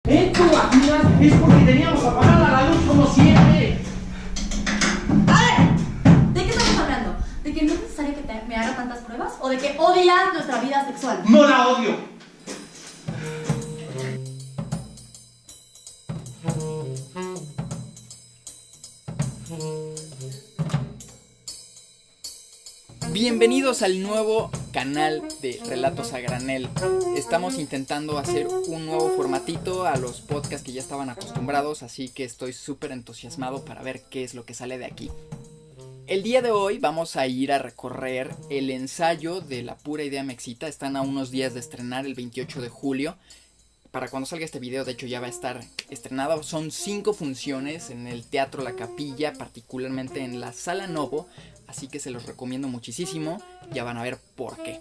Esto, Aquinas, es porque teníamos apagada la luz como siempre. A ver, ¿de qué estamos hablando? ¿De que no es necesario que me haga tantas pruebas? ¿O de que odias nuestra vida sexual? No la odio. Bienvenidos al nuevo canal de Relatos a Granel. Estamos intentando hacer un nuevo formatito a los podcasts que ya estaban acostumbrados, así que estoy súper entusiasmado para ver qué es lo que sale de aquí. El día de hoy vamos a ir a recorrer el ensayo de La Pura Idea Me Excita. Están a unos días de estrenar, el 28 de julio. Para cuando salga este video, de hecho, ya va a estar estrenado. Son 5 funciones en el Teatro La Capilla, particularmente en la Sala Novo. Así que se los recomiendo muchísimo. Ya van a ver por qué.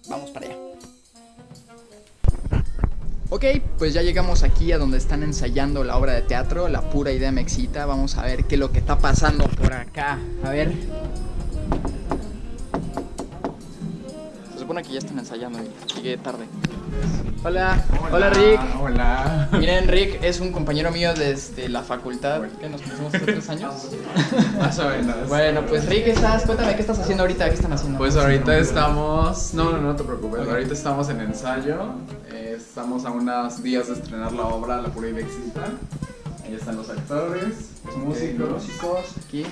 Vamos para allá. Ok, pues ya llegamos aquí a donde están ensayando la obra de teatro, La Pura Idea Me Excita. Vamos a ver qué es lo que está pasando por acá. A ver. Se supone que ya están ensayando y llegué tarde. Hola, hola Rick. Hola. Miren, Rick es un compañero mío desde la facultad. ¿Qué nos conocemos hace 3 años? Más o menos. Bueno, pues Rick, cuéntame, ¿qué estás haciendo ahorita? ¿Qué están haciendo? Pues ahorita estamos... No te preocupes. Okay. Ahorita estamos en ensayo. Estamos a unos días de estrenar la obra La Pura Idea Me Excita. Ahí están los actores, los músicos. Aquí.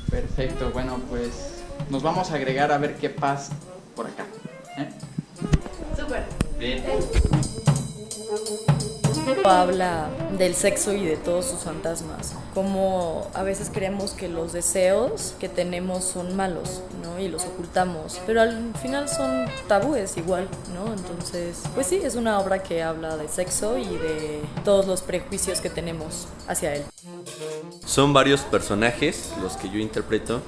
Perfecto, bueno, pues nos vamos a agregar a ver qué pasa por acá. Súper. Bien. Habla del sexo y de todos sus fantasmas, como a veces creemos que los deseos que tenemos son malos, ¿no? Y los ocultamos, pero al final son tabúes igual, ¿no? Entonces, pues sí, es una obra que habla de sexo y de todos los prejuicios que tenemos hacia él. Son varios personajes los que yo interpreto,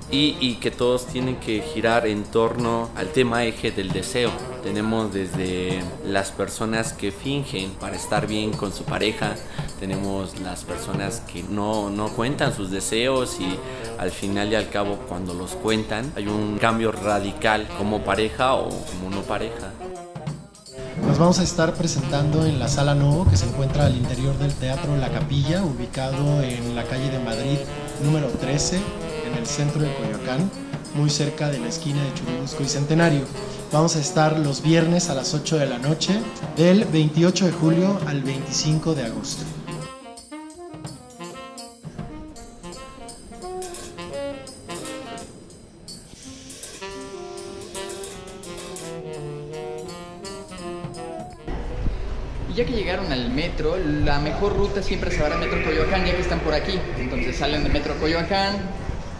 y que todos tienen que girar en torno al tema eje del deseo. Tenemos desde las personas que fingen para estar bien con su pareja, tenemos las personas que no cuentan sus deseos y al final y al cabo cuando los cuentan hay un cambio radical como pareja o como no pareja. Nos vamos a estar presentando en la Sala Novo, que se encuentra al interior del Teatro La Capilla, ubicado en la calle de Madrid número 13, en el centro de Coyoacán, muy cerca de la esquina de Churubusco y Centenario. Vamos a estar los viernes a las 8 de la noche, del 28 de julio al 25 de agosto. Ya que llegaron al metro, la mejor ruta siempre se va al metro Coyoacán, ya que están por aquí. Entonces salen del metro Coyoacán,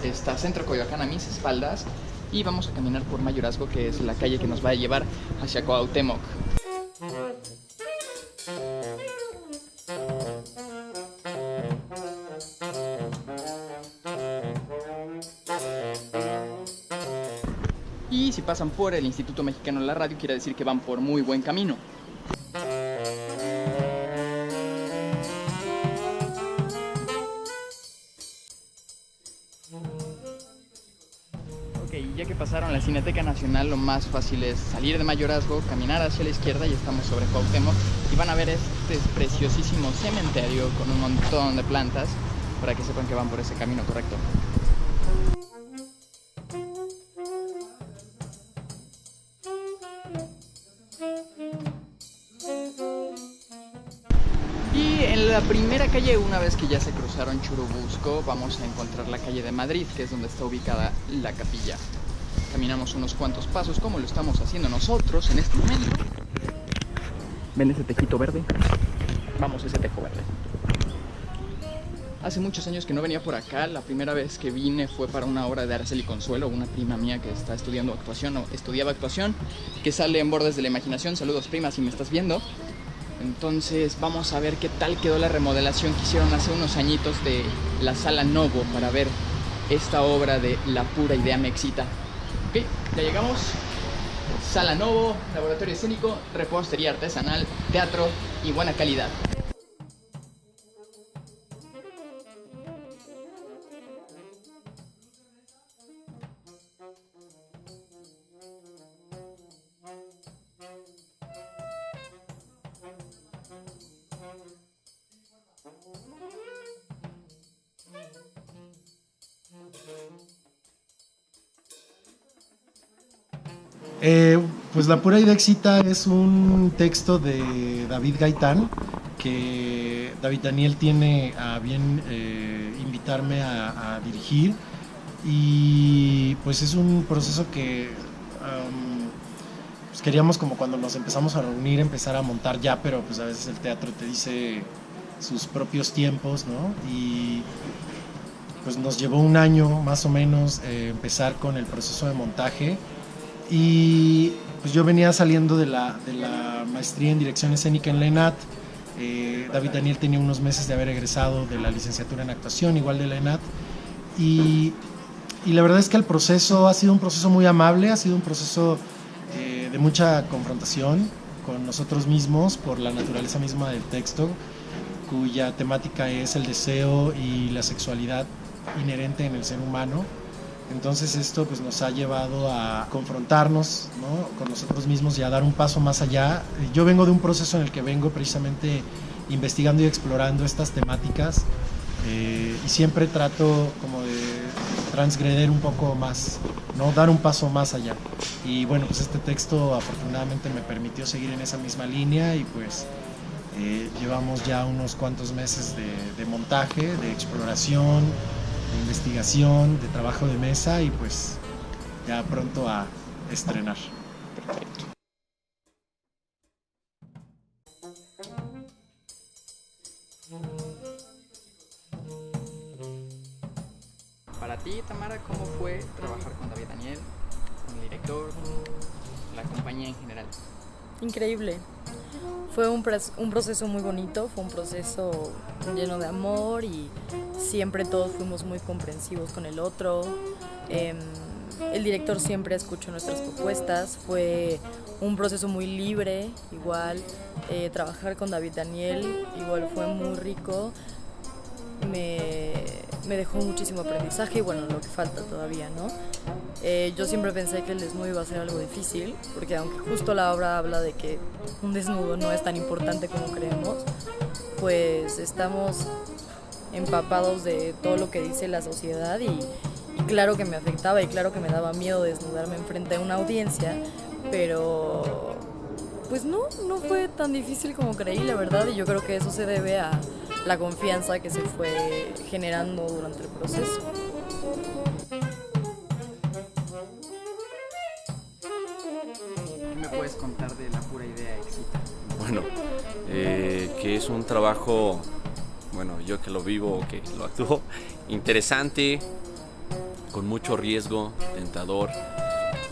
está Centro Coyoacán a mis espaldas, y vamos a caminar por Mayorazgo, que es la calle que nos va a llevar hacia Cuauhtémoc. Y si pasan por el Instituto Mexicano de la Radio, quiere decir que van por muy buen camino. Ok, ya que pasaron la Cineteca Nacional, lo más fácil es salir de Mayorazgo, caminar hacia la izquierda y estamos sobre Cuauhtémoc. Y van a ver este preciosísimo cementerio con un montón de plantas para que sepan que van por ese camino correcto. Y en la primera calle, una vez que ya se cruzaron Churubusco, vamos a encontrar la calle de Madrid, que es donde está ubicada la capilla. Caminamos unos cuantos pasos, como lo estamos haciendo nosotros en este momento. ¿Ven ese tejito verde? Vamos, ese tejo verde. Hace muchos años que no venía por acá. La primera vez que vine fue para una obra de Araceli Consuelo, una prima mía que está estudiando actuación o estudiaba actuación, que sale en Bordes de la Imaginación. Saludos, prima, si me estás viendo. Entonces vamos a ver qué tal quedó la remodelación que hicieron hace unos añitos de la Sala Novo para ver esta obra de La Pura Idea Me Excita. Ok, ya llegamos. Sala Novo, laboratorio escénico, repostería artesanal, teatro y buena calidad. Pues La pura idéxita es un texto de David Gaitán, que David Daniel tiene a bien invitarme a dirigir, y pues es un proceso que pues queríamos, como cuando nos empezamos a reunir, empezar a montar ya, pero pues a veces el teatro te dice sus propios tiempos, ¿no? Y pues nos llevó un año más o menos empezar con el proceso de montaje, y pues yo venía saliendo de la maestría en dirección escénica en la ENAT. David Daniel tenía unos meses de haber egresado de la licenciatura en actuación, igual de la ENAT, y la verdad es que el proceso ha sido un proceso muy amable, ha sido un proceso de mucha confrontación con nosotros mismos por la naturaleza misma del texto, cuya temática es el deseo y la sexualidad inherente en el ser humano. Entonces esto pues nos ha llevado a confrontarnos, ¿no?, con nosotros mismos y a dar un paso más allá. Yo vengo de un proceso en el que vengo precisamente investigando y explorando estas temáticas, y siempre trato como de transgreder un poco más, ¿no?, dar un paso más allá. Y bueno, pues este texto afortunadamente me permitió seguir en esa misma línea, y pues llevamos ya unos cuantos meses de montaje, de exploración, de investigación, de trabajo de mesa, y pues ya pronto a estrenar. Perfecto. Para ti, Tamara, ¿cómo fue trabajar con David Daniel, con el director, con la compañía en general? Increíble. Fue un proceso muy bonito, fue un proceso lleno de amor, y siempre todos fuimos muy comprensivos con el otro. El director siempre escuchó nuestras propuestas, fue un proceso muy libre, igual. Trabajar con David Daniel igual fue muy rico, me dejó muchísimo aprendizaje, y bueno, lo que falta todavía, ¿no? Yo siempre pensé que el desnudo iba a ser algo difícil, porque aunque justo la obra habla de que un desnudo no es tan importante como creemos, pues estamos empapados de todo lo que dice la sociedad, y claro que me afectaba, y claro que me daba miedo desnudarme enfrente de una audiencia, pero pues no fue tan difícil como creí, la verdad, y yo creo que eso se debe a la confianza que se fue generando durante el proceso. ¿Qué me puedes contar de La pura idéxita? Bueno, que es un trabajo, bueno, yo que lo vivo, que lo actúo, interesante, con mucho riesgo, tentador,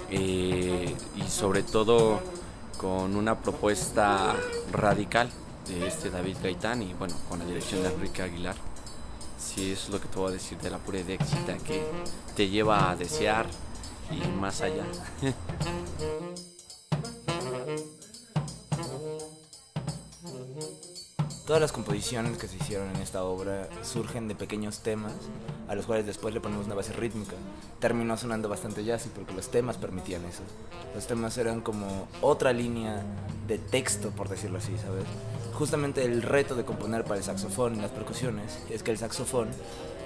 y sobre todo con una propuesta radical de David Gaitán, y bueno, con la dirección de Enrique Aguilar. Sí, eso es lo que te voy a decir de La pura idéxita, que te lleva a desear y más allá. Todas las composiciones que se hicieron en esta obra surgen de pequeños temas a los cuales después le ponemos una base rítmica. Terminó sonando bastante jazzy porque los temas permitían eso. Los temas eran como otra línea de texto, por decirlo así, ¿sabes? Justamente el reto de componer para el saxofón y las percusiones es que el saxofón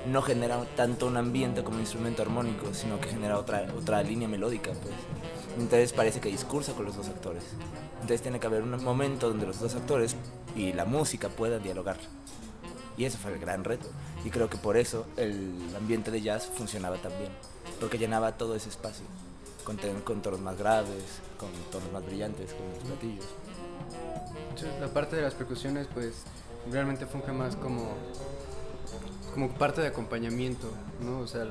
no genera tanto un ambiente como un instrumento armónico, sino que genera otra línea melódica, pues. Entonces parece que discursa con los dos actores. Entonces tiene que haber un momento donde los dos actores y la música puedan dialogar. Y ese fue el gran reto. Y creo que por eso el ambiente de jazz funcionaba tan bien, porque llenaba todo ese espacio, con tonos más graves, con tonos más brillantes, con los platillos. Entonces, la parte de las percusiones pues realmente funge más como parte de acompañamiento, ¿no? O sea,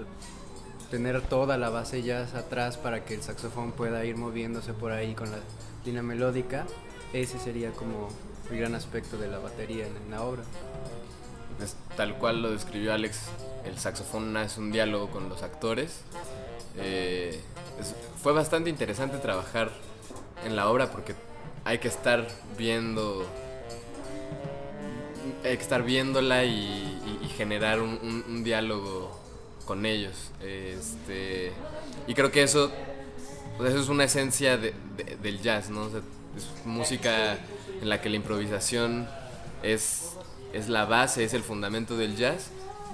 tener toda la base jazz atrás para que el saxofón pueda ir moviéndose por ahí con la línea melódica. Ese sería como el gran aspecto de la batería en la obra. Pues, tal cual lo describió Alex, el saxofón es un diálogo con los actores. Fue bastante interesante trabajar en la obra porque hay que estar viéndola y generar un diálogo con ellos. Y creo que eso es una esencia del jazz, ¿no? O sea, es música en la que la improvisación es la base, es el fundamento del jazz,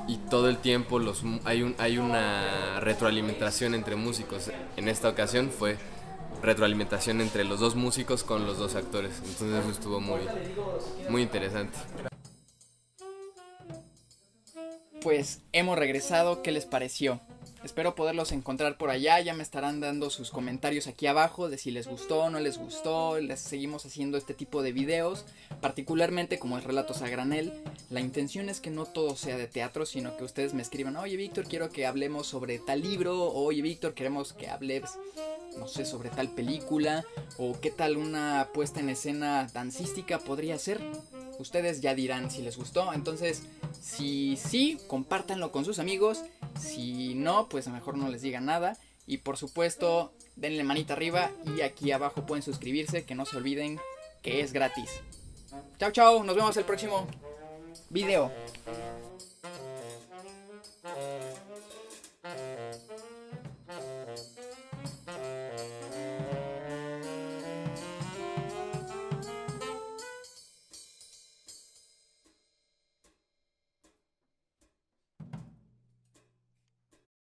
y todo el tiempo hay una retroalimentación entre músicos. En esta ocasión fue retroalimentación entre los dos músicos con los dos actores. Entonces eso estuvo muy interesante. Pues hemos regresado, ¿qué les pareció? Espero poderlos encontrar por allá, ya me estarán dando sus comentarios aquí abajo de si les gustó o no les gustó. Les seguimos haciendo este tipo de videos, particularmente como es Relatos a Granel. La intención es que no todo sea de teatro, sino que ustedes me escriban: oye Víctor, quiero que hablemos sobre tal libro, o oye Víctor, queremos que hables, no sé, sobre tal película, o qué tal una puesta en escena dancística podría ser. Ustedes ya dirán si les gustó. Entonces, si sí, compártanlo con sus amigos. Si no, pues mejor no les digan nada. Y por supuesto, denle manita arriba y aquí abajo pueden suscribirse, que no se olviden que es gratis. Chao, chao, nos vemos el próximo video.